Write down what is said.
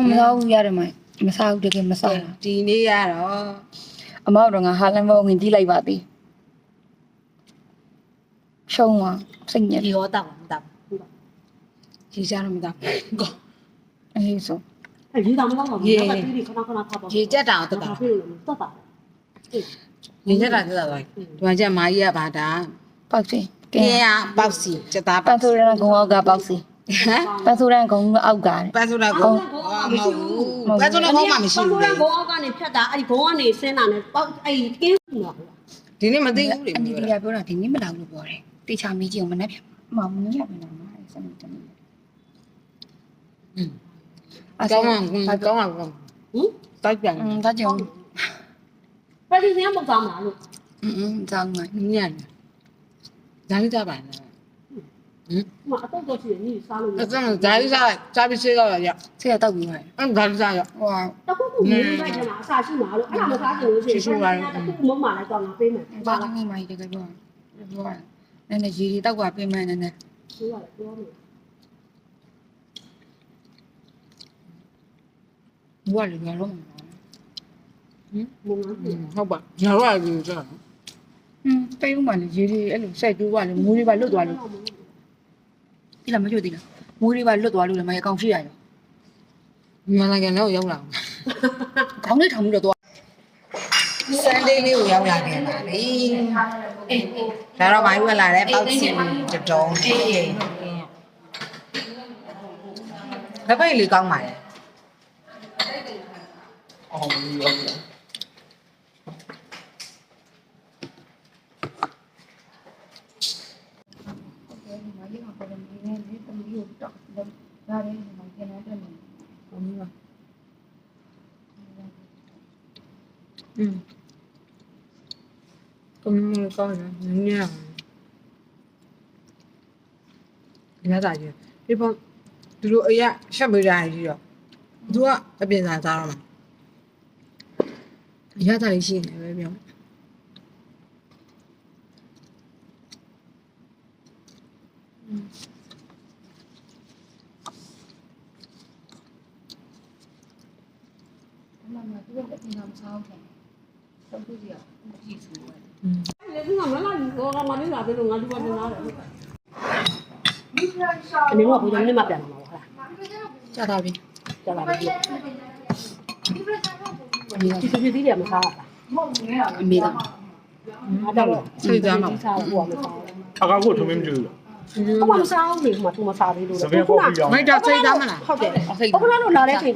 မစားဘူးရတယ်မမစားဘူးတကယ်မစားဘူး ဒီနေ့ရတော့ အမေတို့ငါဟာလန်ဘောဝင်ကြည့်လိုက်ပါသေးရှုံးသွားစိတ်ညစ် ဒီရောတောက်မတောက် ရေကြတော့မတော့ကော အေးဆို အဲဒီတောင်မတောက်တော့ဘူးတော့ဒီခဏခဏထားပါ ရေကြက်တာတော့တက်တာ ဖြစ်လို့တက်တာ ရေကြက်တာတက်တာတော့ဒီမှာကျမာကြီးကပါတာ ပေါက်စီ ကင်းရပေါက်စီစက်သား ပန်းဆိုရန်ကုံအောက်ကပေါက်စီ ဟမ် ပန်းဆိုရန်ကုံအောက်ကတဲ့ ပတ်ဆိုတာကောမဟုတ်ဘူးပတ်ဆိုတာကောမှမရှိဘူးလေ ဘုံအောက်ကနေဖြတ်တာအဲ့ဒီဘုံကနေဆင်းတာနဲ့ပေါက်အဲ့ဒီကင်းမှာ ဒီနေ့မသိဘူးလေ အန်တီတီကပြောတာဒီနေ့မလာဘူးလို့ပြောတယ်တေချာမီးကြီးကိုမနှက်ပြန်မမင်းရပြန်တော့မှာစနေတနေ့ ကောင်းမှကောင်းမှကောင်း ဟင် တိုက်ပြန် ဒါကြောင့် ပရိသတ်မကောင်းလားလို့ ကြောင်းမှာ ညံ့ဒါလေးကြပါနဲ့ဟင် မအတော့တော့ရှိနေစားလို့ အဲ့ဒါဒါလေးစားပြီးစေးတော့ရ ဆေးရတောက်ပြီးပါတယ် အဲ့ဒါလေးစားရ ဟို တခုခုနေလိုက်တယ်လားအစာရှိမှာလို့အဲ့ဒါမစားချင်လို့ရှိရင်တခုမမလိုက်တော့ငါပေးမယ် ဘာကြောင့်မှမတကယ်ပြောပြောနည်းနည်းရေတောက်ကပြင်မှန်းနည်းနည်း ပြောရတယ်ပြောမယ် ဘွားလည်းပြောလို့ မငါ ဟုတ်ပါညာတော့ရည်စား တိတ်ဦးမှလည်းရေတွေအဲ့လိုဆက်ကျိုးပါလေမူးတွေပါလွတ်သွားလို့ဒီလားမကြွသေးလားမူးတွေပါလွတ်သွားလို့လည်းမရကောင်ရှိရရော မြန်မာနိုင်ငံတော့ရောက်လာ ခေါင်းလေးထောင်ပြီးတော့သွား ဆန်ဒေးလေးကိုရောက်လာခဲ့ပါလေဒါတော့မိုင်းဝင်လာတဲ့ပေါက်စီတုံးတပိတ်လေးကောင်းပါလေကောင်းကောင်းညံ့ညတာကြီးဒီပေါ်သူတို့အရာရှက်ပေးတာကြီးတော့သူကအပြင်စားစားတော့မှာရတာလေးရှိနေပဲပြောလေဒီမှာမလာဘူးတော့မလေးလာပြီလို့ငါဒီမှာနေလာတယ်အနေနဲ့ကဘုရားနေမှာပြန်လာမှာဟုတ်လား ကြာတာပြီ ကြာလာပြီဒီစုပြည်တယ်မစားဘူး အမေက အားတော့စိတ်သားမှာစားဘူးမစားဘူး အကောက်ကိုထုံးမင်းမကြည့်ဘူးလား ။ဘာမစားဘူးလေ။ဟိုမှာသူမစားသေးလို့ စပင်းကော်ဖီရော မိတ်တော့စိတ်သားမလား ဟုတ်တယ် အစိတ် ။ဘုရားတို့လာတဲ့ချိန်